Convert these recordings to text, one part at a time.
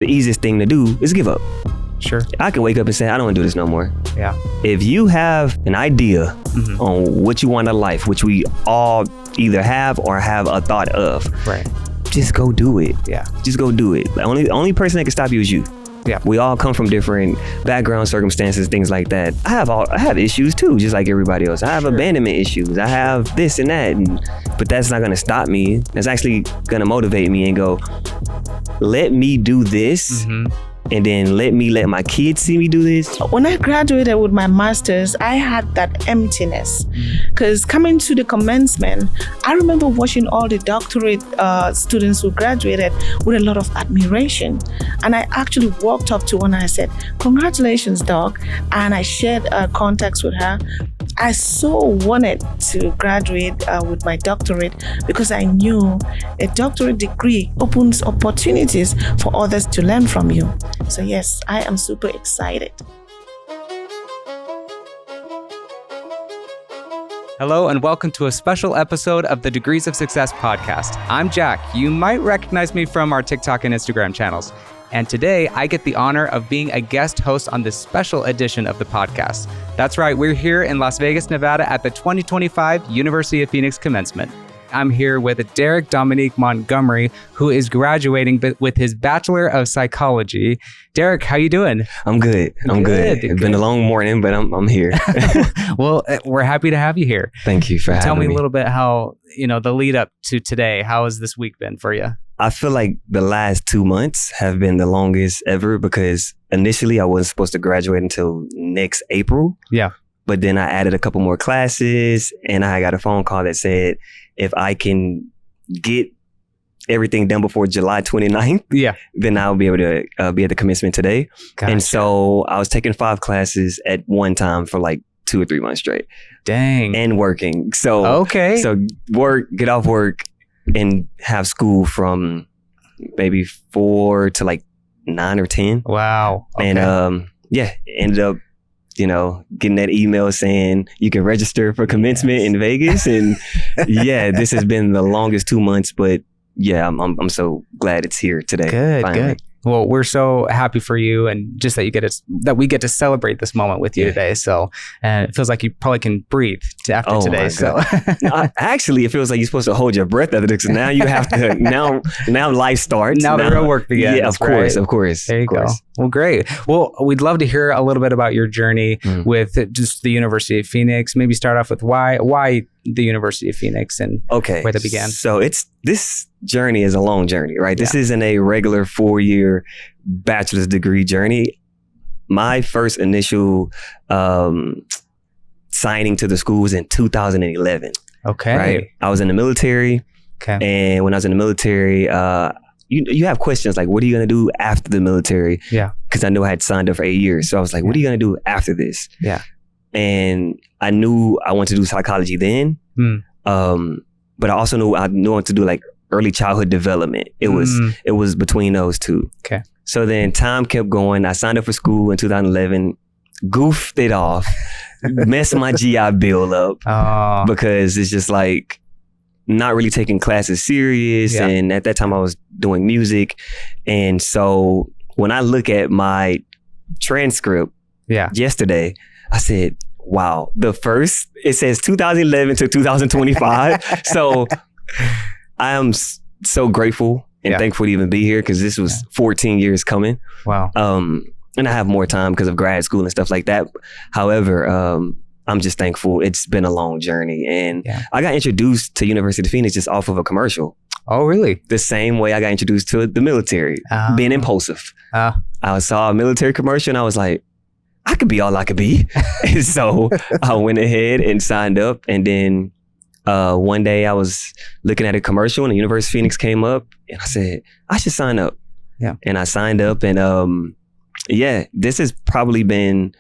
the easiest thing to do is give up. Sure. I can wake up and say, I don't want to do this no more. Yeah. If you have an idea on what you want in life, which we all either have or have a thought of, right, just go do it. Yeah. Just go do it. The only person that can stop you is you. Yeah. We all come from different background circumstances, things like that. I have issues too, just like everybody else. I have abandonment issues. I have this and that, but that's not gonna stop me. That's actually gonna motivate me and go, let me do this. And then let my kids see me do this. When I graduated with my master's, I had that emptiness. Because coming to the commencement, I remember watching all the doctorate students who graduated with a lot of admiration. And I actually walked up to one and I said, congratulations, doc. And I shared contacts with her. I so wanted to graduate with my doctorate because I knew a doctorate degree opens opportunities for others to learn from you. So yes, I am super excited. Hello and welcome to a special episode of the Degrees of Success podcast. I'm Jack. You might recognize me from our TikTok and Instagram channels. And today I get the honor of being a guest host on this special edition of the podcast. That's right, we're here in Las Vegas, Nevada at the 2025 University of Phoenix Commencement. I'm here with Derek Dominique Montgomery, who is graduating with his Bachelor of Psychology. Derek, how you doing? I'm good. I'm good. It's been a long morning, but I'm here. Well, we're happy to have you here. Thank you for having me. Tell me a little bit how, the lead up to today, how has this week been for you? I feel like the last 2 months have been the longest ever because initially I wasn't supposed to graduate until next April. Yeah. But then I added a couple more classes and I got a phone call that said, if I can get everything done before July 29th, then I'll be able to be at the commencement today. Gotcha. And so I was taking 5 classes at one time for like 2 or 3 months straight. Dang. And working. So, So get off work and have school from maybe 4 to like 9 or 10. Wow. Okay. And ended up getting that email saying you can register for commencement in Vegas. And this has been the longest 2 months, but I'm so glad it's here today. Good. Well, we're so happy for you and just that we get to celebrate this moment with you today. So, and it feels like you probably can breathe after today. So actually, it feels like you're supposed to hold your breath after this. Now you have to, now life starts. Now the real work begins. Yeah, of course. There you go. Well, great. Well, we'd love to hear a little bit about your journey with just the University of Phoenix. Maybe start off with why the University of Phoenix and where that began. So this journey is a long journey, right? This isn't a regular 4-year bachelor's degree journey. My first initial signing to the school was in 2011. Okay. Right. I was in the military. Okay. And when I was in the military, you have questions like, what are you going to do after the military? Yeah. Because I knew I had signed up for 8 years. So I was like, what are you going to do after this? Yeah. And I knew I wanted to do psychology then. But I also knew I wanted to do like early childhood development. It was between those two. Okay. So then time kept going. I signed up for school in 2011, goofed it off, messed my GI Bill up because it's just like not really taking classes serious. Yeah. And at that time I was doing music. And so when I look at my transcript yesterday, I said, wow, it says 2011 to 2025. So I am so grateful and thankful to even be here because this was 14 years coming. Wow. And I have more time because of grad school and stuff like that. However, I'm just thankful. It's been a long journey. And I got introduced to University of Phoenix just off of a commercial. Oh, really? The same way I got introduced to the military, being impulsive. I saw a military commercial and I was like, I could be all I could be. And so I went ahead and signed up. And then one day I was looking at a commercial and the University of Phoenix came up and I said, I should sign up. Yeah. And I signed up and this has probably been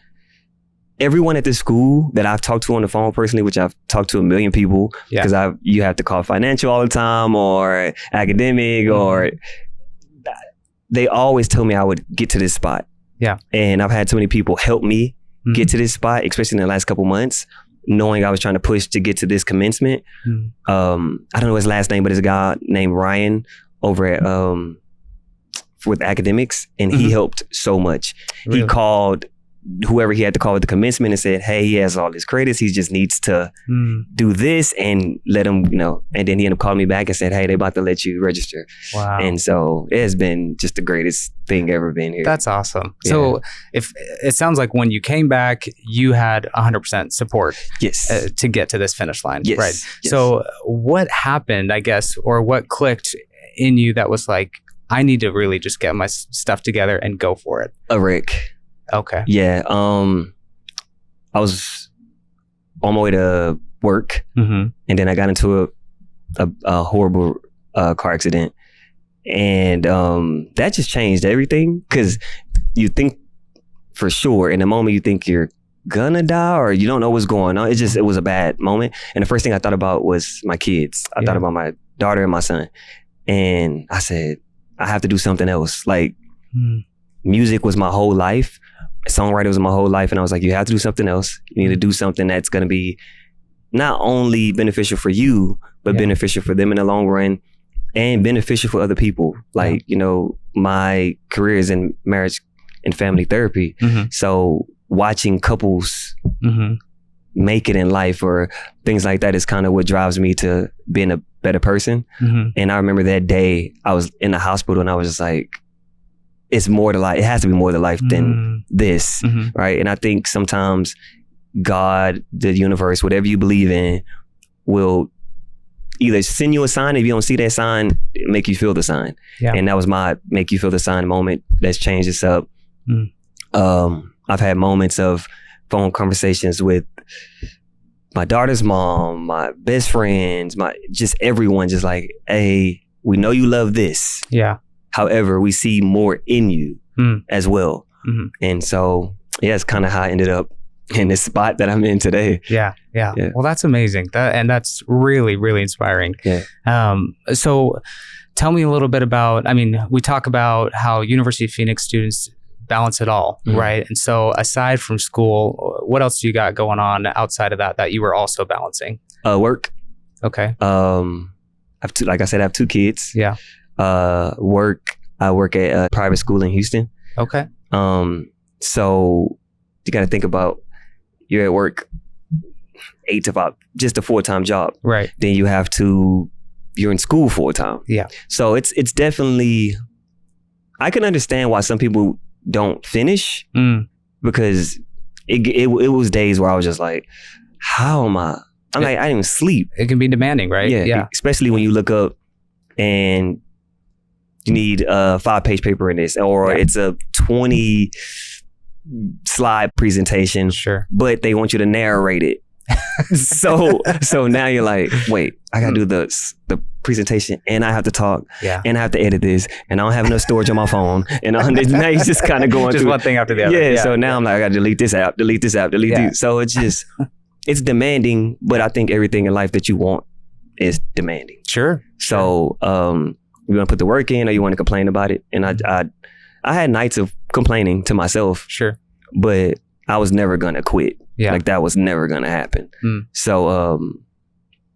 everyone at this school that I've talked to on the phone personally, which I've talked to a million people because you have to call financial all the time or academic or they always tell me I would get to this spot. Yeah. And I've had so many people help me get to this spot, especially in the last couple months, knowing I was trying to push to get to this commencement. I don't know his last name, but it's a guy named Ryan over at with academics, and he helped so much. Really? He called whoever he had to call at the commencement and said, hey, he has all his credits. He just needs to do this and let him, and then he ended up calling me back and said, hey, they about to let you register. Wow. And so it has been just the greatest thing ever been here. That's awesome. Yeah. So if it sounds like when you came back, you had 100% support to get to this finish line. Yes. Right. Yes. So what happened, I guess, or what clicked in you that was like, I need to really just get my stuff together and go for it? A wreck. Okay. Yeah. I was on my way to work, and then I got into a horrible car accident, and that just changed everything. Because you think for sure in the moment you think you're gonna die or you don't know what's going on. It was a bad moment, and the first thing I thought about was my kids. I thought about my daughter and my son, and I said I have to do something else. Like music was my whole life. Songwriter was my whole life, and I was like, you have to do something else. You need to do something that's going to be not only beneficial for you, but beneficial for them in the long run and beneficial for other people. Like, my career is in marriage and family therapy. So watching couples make it in life or things like that is kind of what drives me to being a better person. And I remember that day I was in the hospital and I was just like, it's more to life. It has to be more to life than this, right? And I think sometimes God, the universe, whatever you believe in, will either send you a sign. If you don't see that sign, make you feel the sign. Yeah. And that was my make you feel the sign moment. Let's change this up. I've had moments of phone conversations with my daughter's mom, my best friends, just everyone, just like, hey, we know you love this. Yeah. However, we see more in you as well. And so, it's kind of how I ended up in this spot that I'm in today. Yeah. Well, that's amazing. And that's really, really inspiring. Yeah. So tell me a little bit about, we talk about how University of Phoenix students balance it all, right? And so aside from school, what else do you got going on outside of that you were also balancing? Work. Okay. Like I said, I have 2 kids. Yeah. Work. I work at a private school in Houston. Okay. So you got to think about you're at work 8 to 5, just a full-time job. Right. Then you're in school full-time. Yeah. So it's definitely, I can understand why some people don't finish because it was days where I was just like, how am I? I didn't even sleep. It can be demanding, right? Yeah. Especially when you look up and you need a 5-page paper in this, or it's a 20 slide presentation. Sure. But they want you to narrate it. so now you're like, wait, I gotta do the presentation and I have to talk and I have to edit this and I don't have enough storage on my phone and now it's just kind of going just through one thing after the other. Yeah. So now I'm like, I gotta delete this app, delete this. So it's just, it's demanding, but I think everything in life that you want is demanding. Sure. So you want to put the work in or you want to complain about it. And I had nights of complaining to myself. Sure. But I was never going to quit. Yeah. Like that was never going to happen. So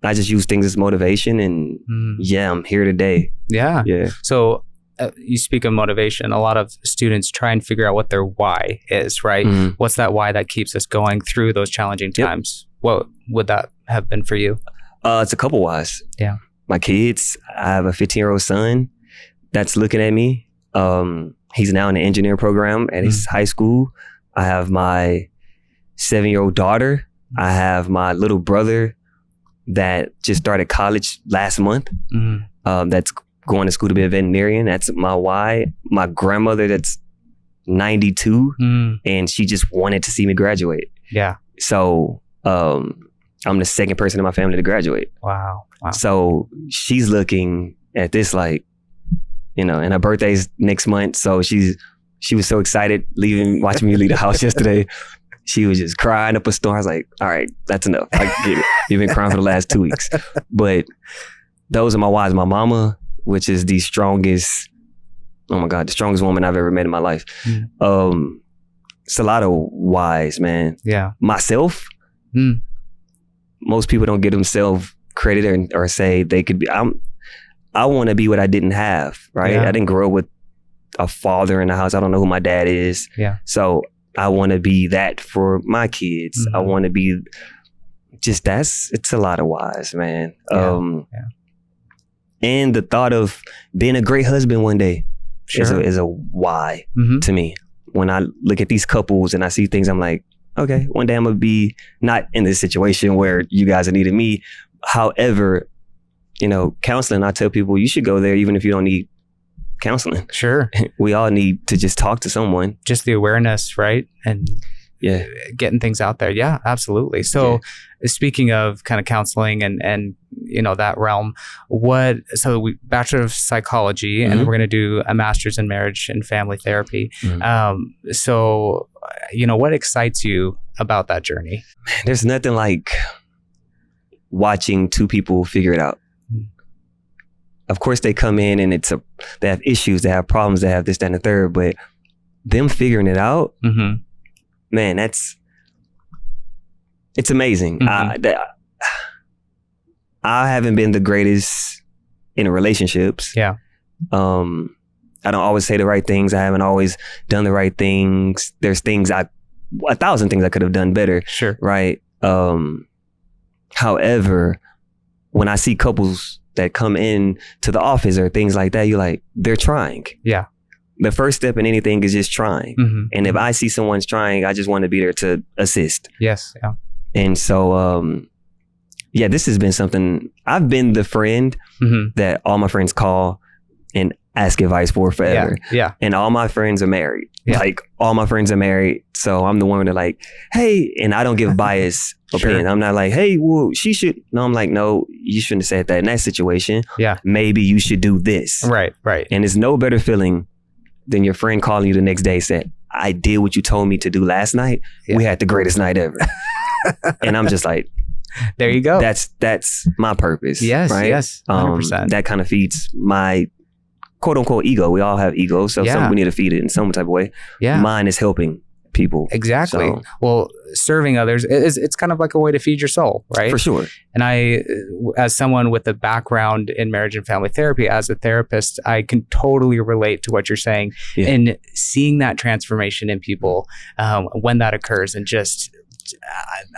I just use things as motivation and I'm here today. Yeah. Yeah. So you speak of motivation. A lot of students try and figure out what their why is, right? What's that why that keeps us going through those challenging times? What would that have been for you? It's a couple whys. Yeah. My kids, I have a 15-year-old son that's looking at me. He's now in the engineering program at his high school. I have my 7-year-old daughter. I have my little brother that just started college last month. That's going to school to be a veterinarian. That's my why. My grandmother that's 92 and she just wanted to see me graduate. Yeah. So I'm the second person in my family to graduate. Wow. So she's looking at this like, and her birthday's next month. So she was so excited watching me leave the house yesterday. She was just crying up a storm. I was like, all right, that's enough. I get it. You've been crying for the last 2 weeks. But those are my whys. My mama, which is the strongest, oh my God, the strongest woman I've ever met in my life. It's a lot of whys, man. Yeah. Myself, most people don't give themselves credit or say they could be. I want to be what I didn't have, right? Yeah. I didn't grow up with a father in the house. I don't know who my dad is. Yeah. So I want to be that for my kids. I want to be just it's a lot of whys, man. And the thought of being a great husband one day is a why to me. When I look at these couples and I see things, I'm like, okay, one day I'm going to be not in this situation where you guys are needing me. However, counseling, I tell people you should go there even if you don't need counseling. Sure. We all need to just talk to someone. Just the awareness, right? And getting things out there. Yeah, absolutely. So speaking of kind of counseling and that realm, we Bachelor of Psychology and we're going to do a Master's in Marriage and Family Therapy. So what excites you about that journey? There's nothing like watching two people figure it out. Of course, they come in and they have issues, they have problems, they have this, that, and the third, but them figuring it out, man, it's amazing. I haven't been the greatest in relationships. Yeah. I don't always say the right things. I haven't always done the right things. There's 1,000 things I could have done better. Sure. Right. However, when I see couples that come in to the office or things like that, you're like, they're trying. Yeah. The first step in anything is just trying. And if I see someone's trying, I just want to be there to assist. Yes. Yeah. And so, this has been something. I've been the friend that all my friends call and ask advice for forever. Yeah. And all my friends are married. Yeah. Like all my friends are married. So I'm the one that like, hey, and I don't give bias opinion. I'm not like, hey, well, she should. No, I'm like, no, you shouldn't have said that in that situation. Yeah. Maybe you should do this. Right. And it's no better feeling than your friend calling you the next day said, I did what you told me to do last night. Yeah. We had the greatest night ever. And I'm just like, there you go. That's my purpose. Yes. Right? Yes. 100%. That kind of feeds my quote unquote ego. We all have egos. So we need to feed it in some type of way. Yeah. Mine is helping people. Exactly. So, well, serving others it's kind of like a way to feed your soul, right? For sure. And I, as someone with a background in marriage and family therapy, as a therapist, I can totally relate to what you're saying and seeing that transformation in people when that occurs, and just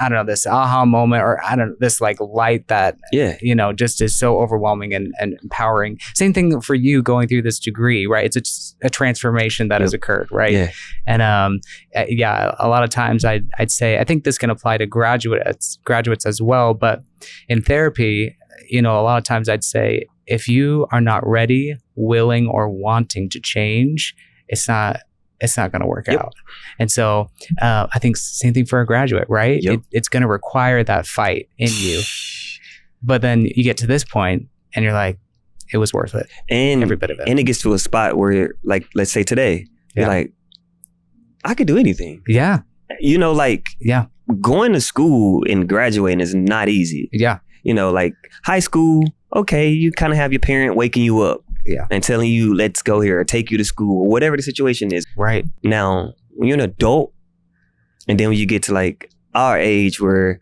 I don't know, this aha moment, or this like light that just is so overwhelming and empowering. Same thing for you going through this degree, right? It's a transformation that has occurred, right? Yeah. And a lot of times I'd say, I think this can apply to graduates as well, but in therapy, a lot of times I'd say, if you are not ready, willing, or wanting to change, it's not going to work out. And so I think same thing for a graduate, right? It's going to require that fight in you. But then you get to this point and you're like, it was worth it. And every bit of it. And it gets to a spot where you're like, let's say today, you're like, I could do anything. Yeah. Going to school and graduating is not easy. Yeah. Like high school, okay, you kind of have your parent waking you up. Yeah. And telling you, let's go here, or take you to school, or whatever the situation is. Right. Now, when you're an adult, and then when you get to like our age where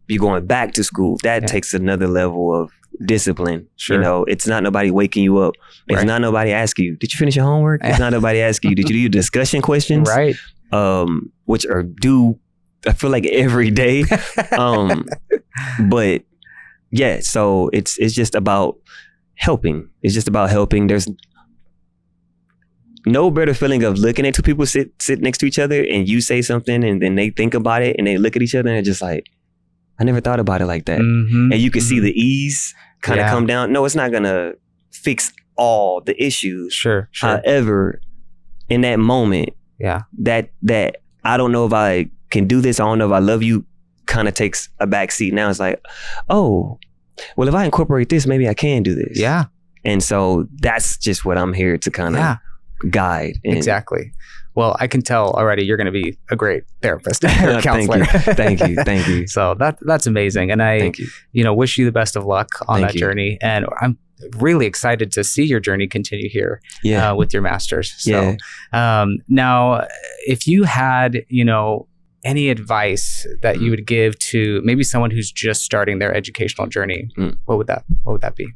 you're going back to school, that takes another level of discipline. Sure. It's not nobody waking you up. It's not nobody asking you, did you finish your homework? It's not nobody asking you, did you do your discussion questions? Right. Which are due, I feel like every day. But yeah, so it's just about helping. It's just about helping. There's no better feeling of looking at two people sit next to each other and you say something and then they think about it and they look at each other and they're just like, I never thought about it like that. And you can see the ease kind of come down. No, it's not going to fix all the issues. Sure. However, in that moment, that I don't know if I can do this, I don't know if I love you, kind of takes a back seat. Now it's like, oh, well, if I incorporate this, maybe I can do this. Yeah. And so that's just what I'm here to kind of guide. Exactly. Well, I can tell already you're going to be a great therapist or counselor. Thank you. So that's amazing. And I, wish you the best of luck on that journey. And I'm really excited to see your journey continue here with your master's. So now, if you had, any advice that you would give to maybe someone who's just starting their educational journey, what would that be?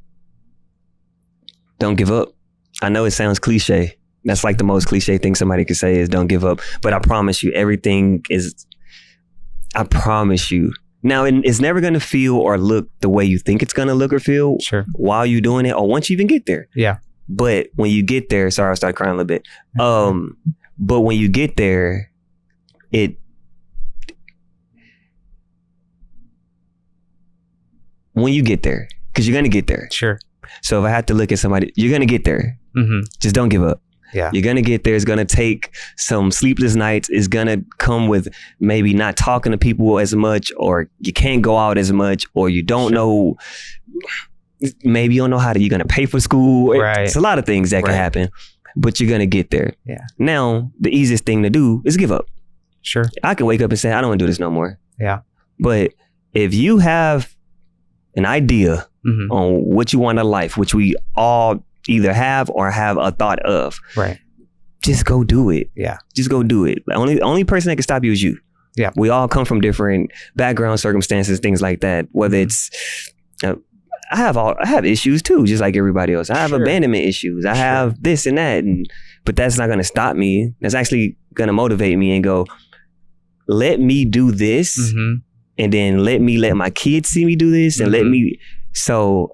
Don't give up. I know it sounds cliche, That's like the most cliche thing somebody could say is don't give up. But I promise you, I promise you. Now, it's never going to feel or look the way you think it's going to look or feel while you're doing it or once you even get there. Yeah. But when you get there, sorry, I started crying a little bit. But when you get there, when you get there, because you're going to get there. Sure. So if I had to look at somebody, you're going to get there. Just don't give up. Yeah. You're going to get there. It's going to take some sleepless nights. It's going to come with maybe not talking to people as much, or you can't go out as much, or you don't know, maybe you don't know you're going to pay for school. Right. It's a lot of things that can happen, but you're going to get there. Yeah. Now, the easiest thing to do is give up. Sure. I can wake up and say, I don't want to do this no more. Yeah. But if you have an idea on what you want in life, which we all either have or have a thought of, right, just go do it. Yeah. Just go do it. The only person that can stop you is you. Yeah. We all come from different background circumstances, things like that. Whether it's, I have issues too, just like everybody else. I have abandonment issues. I have this and that, but that's not going to stop me. That's actually going to motivate me and go, let me do this, and then let my kids see me do this, and let me. So,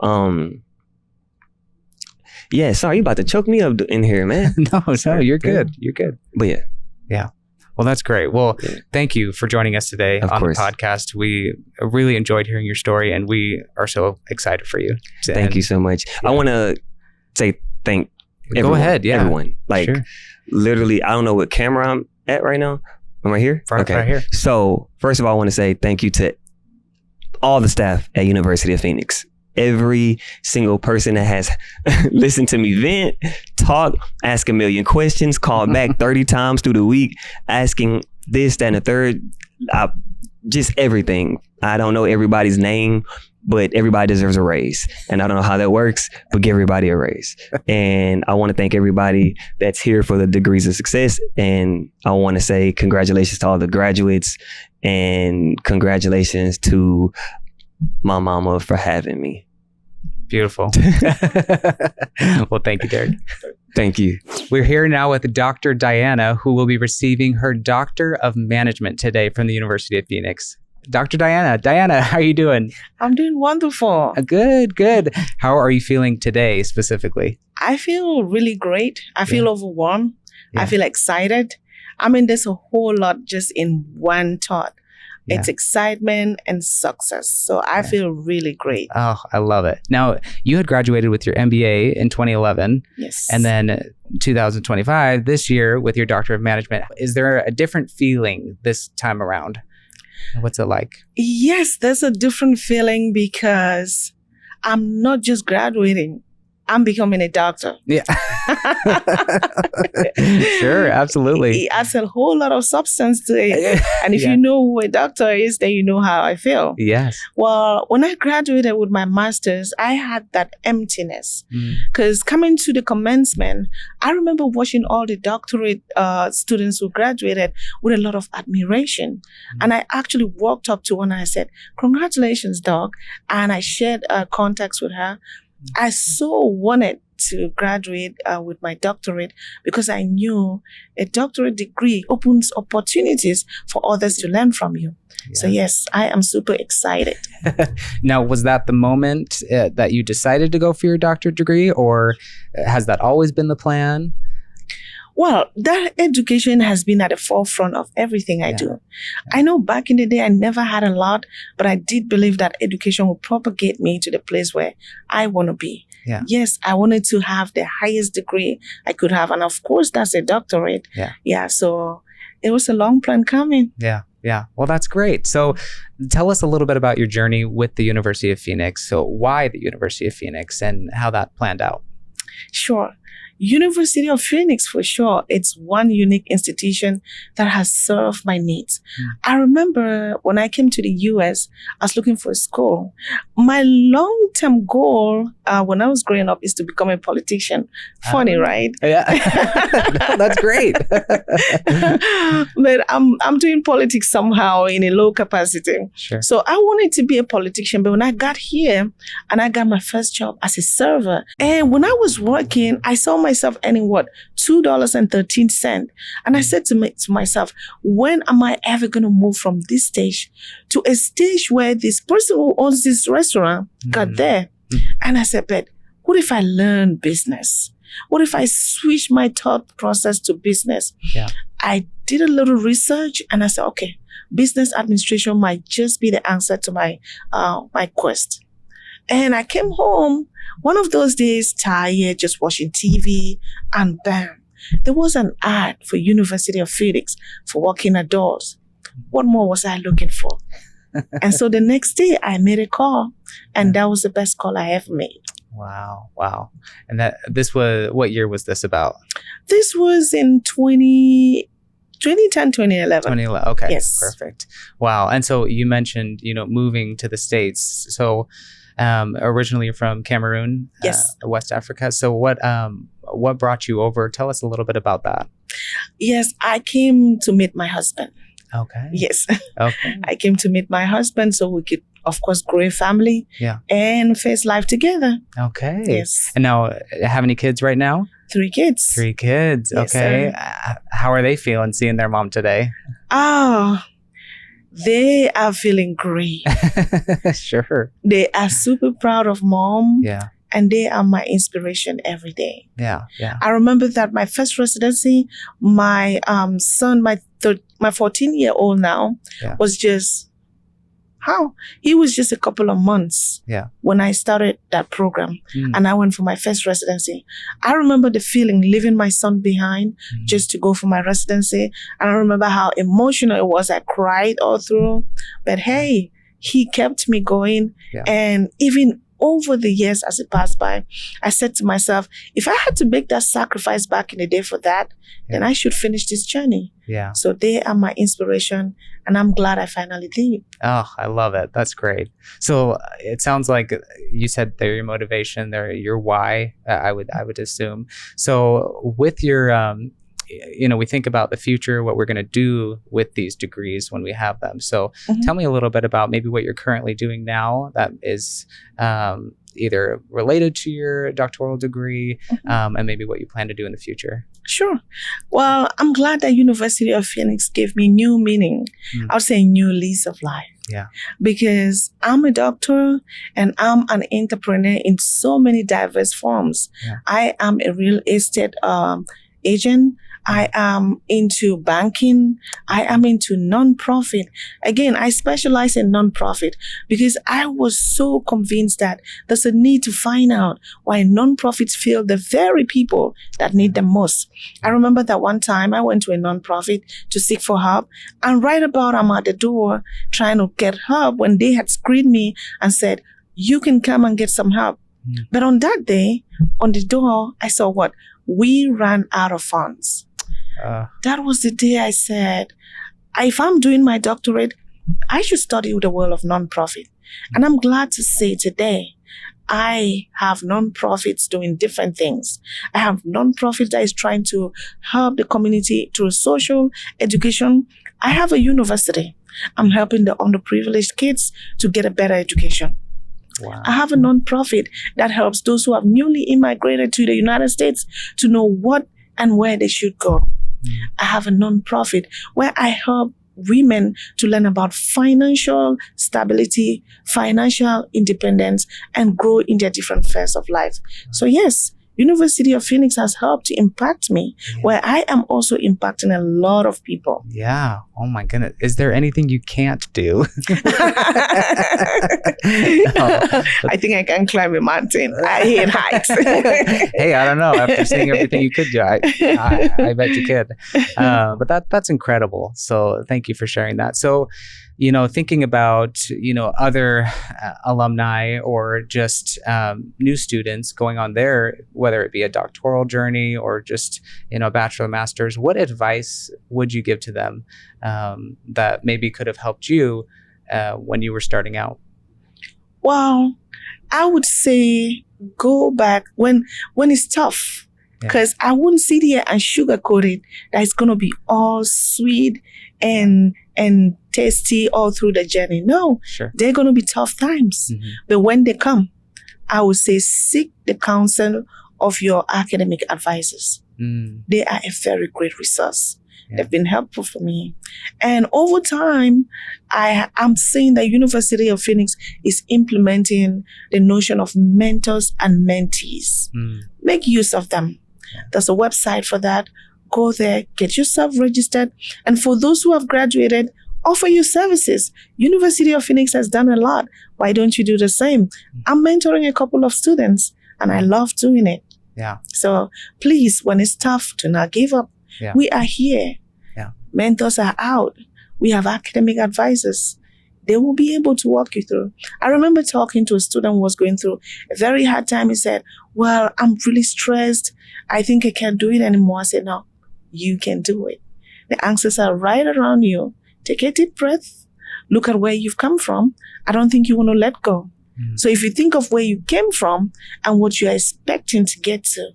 yeah, sorry, you about to choke me up in here, man. No, you're good. You're good. But yeah. Yeah. Well, that's great. Well, thank you for joining us today on the podcast. We really enjoyed hearing your story, and we are so excited for you. Thank you so much. I want to say thank everyone. Go ahead. Yeah. Everyone. Like, literally, I don't know what camera I'm at right now. I'm right here? Right here. So, first of all, I want to say thank you to all the staff at University of Phoenix. Every single person that has listened to me vent, talk, ask a million questions, called back 30 times through the week, asking this, that, and the third, just everything. I don't know everybody's name, but everybody deserves a raise. And I don't know how that works, but give everybody a raise. And I want to thank everybody that's here for the Degrees of Success. And I want to say congratulations to all the graduates, and congratulations to my mama for having me. Beautiful. Well, thank you, Derek. Thank you. We're here now with Dr. Diana, who will be receiving her Doctor of Management today from the University of Phoenix. Dr. Diana, how are you doing? I'm doing wonderful. Good. How are you feeling today specifically? I feel really great. I feel overwhelmed. I feel excited. I mean, there's a whole lot just in one thought. It's excitement and success. So I feel really great. Oh, I love it. Now, you had graduated with your MBA in 2011. Yes. And then 2025, this year, with your Doctor of Management. Is there a different feeling this time around? What's it like? Yes, there's a different feeling because I'm not just graduating. I'm becoming a doctor. Yeah. Sure, absolutely. It adds a whole lot of substance to it. And if you know who a doctor is, then you know how I feel. Yes. Well, when I graduated with my master's, I had that emptiness. Because coming to the commencement, I remember watching all the doctorate students who graduated with a lot of admiration. And I actually walked up to one and I said, "Congratulations, doc." And I shared contacts with her. I so wanted to graduate with my doctorate because I knew a doctorate degree opens opportunities for others to learn from you. Yeah. So yes, I am super excited. Now, was that the moment that you decided to go for your doctorate degree, or has that always been the plan? Well, that education has been at the forefront of everything I do. I know back in the day, I never had a lot, but I did believe that education would propagate me to the place where I want to be. Yeah. Yes, I wanted to have the highest degree I could have. And of course, that's a doctorate. Yeah. So it was a long plan coming. Yeah. Well, that's great. So tell us a little bit about your journey with the University of Phoenix. So why the University of Phoenix and how that planned out? Sure. University of Phoenix, for sure. It's one unique institution that has served my needs. I remember when I came to the US, I was looking for a school. My long-term goal when I was growing up is to become a politician. Funny, right? Yeah. That's great. But I'm doing politics somehow in a low capacity. Sure. So I wanted to be a politician, but when I got here and I got my first job as a server, and when I was working, I saw myself earning what? $2.13. And I said to myself, when am I ever going to move from this stage to a stage where this person who owns this restaurant got there? And I said, but what if I learn business? What if I switch my thought process to business? Yeah. I did a little research and I said, okay, business administration might just be the answer to my quest. And I came home one of those days, tired, just watching TV, and bam, there was an ad for University of Phoenix for working adults. What more was I looking for? And so the next day I made a call, and that was the best call I ever made. Wow. And what year was this about? This was in 2010, 2011. 2011. Okay. Yes. Perfect. Wow. And so you mentioned, moving to the States. So originally you're from Cameroon, yes, West Africa. So what brought you over? Tell us a little bit about that. Yes, I came to meet my husband. Okay. Yes. Okay. I came to meet my husband so we could, of course, grow a family. Yeah. And face life together. Okay. Yes. And now, have any kids right now? 3 kids. 3 kids. Yes, okay. How are they feeling seeing their mom today? Oh, they are feeling great. Sure. They are super proud of mom. Yeah. And they are my inspiration every day. Yeah. I remember that my first residency, my son, my 14-year-old now, was just, he was just a couple of months when I started that program. And I went for my first residency. I remember the feeling leaving my son behind just to go for my residency. And I remember how emotional it was. I cried all through. But hey, he kept me going. Yeah. And even over the years as it passed by, I said to myself, if I had to make that sacrifice back in the day for that, then I should finish this journey. Yeah. So they are my inspiration, and I'm glad I finally did. Oh, I love it. That's great. So it sounds like you said they're your motivation, they're your why, I would assume. So with your we think about the future, what we're going to do with these degrees when we have them. So tell me a little bit about maybe what you're currently doing now that is either related to your doctoral degree and maybe what you plan to do in the future. Sure. Well, I'm glad that University of Phoenix gave me new meaning. I would say new lease of life. Yeah. Because I'm a doctor and I'm an entrepreneur in so many diverse forms. Yeah. I am a real estate agent. I am into banking. I am into nonprofit. Again, I specialize in nonprofit because I was so convinced that there's a need to find out why nonprofits fail the very people that need them most. I remember that one time I went to a nonprofit to seek for help, and right about I'm at the door trying to get help when they had screened me and said, you can come and get some help. But on that day, on the door, I saw what? We ran out of funds. That was the day I said, if I'm doing my doctorate, I should study the world of nonprofit. And I'm glad to say today, I have nonprofits doing different things. I have nonprofits that is trying to help the community through social education. I have a university. I'm helping the underprivileged kids to get a better education. Wow. I have a nonprofit that helps those who have newly immigrated to the United States to know what and where they should go. I have a nonprofit where I help women to learn about financial stability, financial independence, and grow in their different spheres of life. So yes, University of Phoenix has helped to impact me, where I am also impacting a lot of people. Yeah. Oh my goodness. Is there anything you can't do? I think I can climb a mountain. I hate heights. Hey, I don't know. After seeing everything you could do, I bet you could. But that's incredible. So thank you for sharing that. So, thinking about, other alumni or just new students going on there, whether it be a doctoral journey or just, bachelor, master's, what advice would you give to them that maybe could have helped you when you were starting out? Well, I would say go back when it's tough. Because I wouldn't sit here and sugarcoat it that it's going to be all sweet and tasty all through the journey. No, they're going to be tough times. But when they come, I would say seek the counsel of your academic advisors. They are a very great resource. Yeah. They've been helpful for me. And over time, I'm seeing that University of Phoenix is implementing the notion of mentors and mentees. Make use of them. There's a website for that. Go there, get yourself registered. And for those who have graduated, offer your services. University of Phoenix has done a lot. Why don't you do the same? I'm mentoring a couple of students and I love doing it. Yeah. So please, when it's tough, do not give up. Yeah. We are here. Yeah. Mentors are out. We have academic advisors. They will be able to walk you through. I remember talking to a student who was going through a very hard time. He said, well, I'm really stressed. I think I can't do it anymore. I said, no, you can do it. The answers are right around you. Take a deep breath. Look at where you've come from. I don't think you want to let go. So if you think of where you came from and what you're expecting to get to,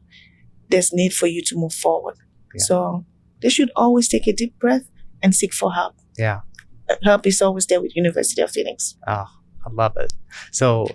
there's need for you to move forward. Yeah. So they should always take a deep breath and seek for help. Yeah. Help is always there with University of Phoenix. Oh, I love it. So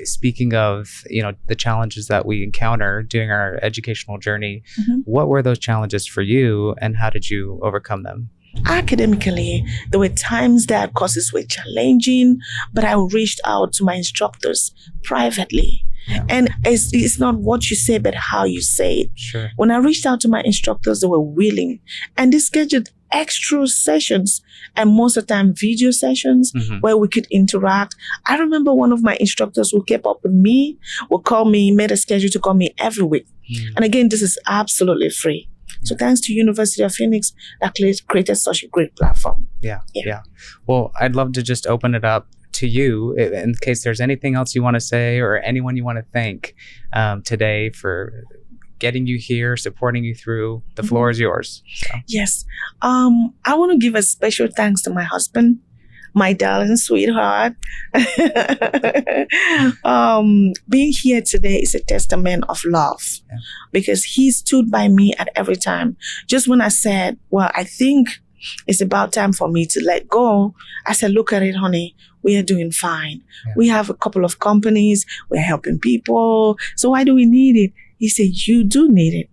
speaking of, the challenges that we encounter during our educational journey, what were those challenges for you and how did you overcome them? Academically, there were times that courses were challenging, but I reached out to my instructors privately. Yeah. And it's not what you say, but how you say it. Sure. When I reached out to my instructors, they were willing. And they scheduled extra sessions and most of the time video sessions where we could interact. I remember one of my instructors who kept up with me would call me, made a schedule to call me every week. And again, this is absolutely free. So thanks to University of Phoenix that created such a great platform. Yeah. Well, I'd love to just open it up to you in case there's anything else you want to say or anyone you want to thank today for getting you here, supporting you through. The floor is yours. So. Yes. I want to give a special thanks to my husband, my darling sweetheart. Being here today is a testament of love because he stood by me at every time. Just when I said, well, I think it's about time for me to let go, I said, look at it, honey. We are doing fine. Yeah. We have a couple of companies. We're helping people. So why do we need it? He said, you do need it.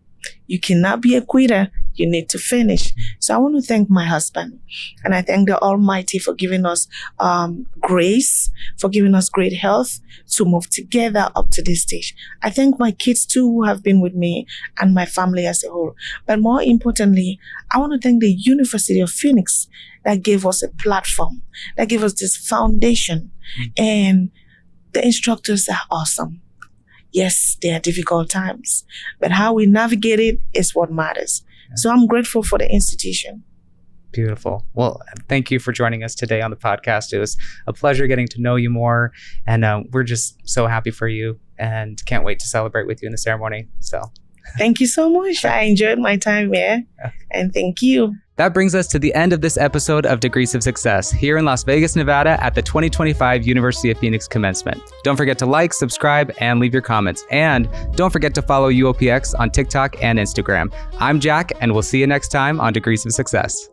You cannot be a quitter. You need to finish. So I want to thank my husband. And I thank the Almighty for giving us grace, for giving us great health to move together up to this stage. I thank my kids too who have been with me and my family as a whole. But more importantly, I want to thank the University of Phoenix that gave us a platform, that gave us this foundation. And the instructors are awesome. Yes, there are difficult times, but how we navigate it is what matters. So I'm grateful for the institution. Beautiful. Well, thank you for joining us today on the podcast. It was a pleasure getting to know you more. And we're just so happy for you and can't wait to celebrate with you in the ceremony. So thank you so much. I enjoyed my time here. And thank you. That brings us to the end of this episode of Degrees of Success here in Las Vegas, Nevada at the 2025 University of Phoenix Commencement. Don't forget to like, subscribe, and leave your comments. And don't forget to follow UOPX on TikTok and Instagram. I'm Jack, and we'll see you next time on Degrees of Success.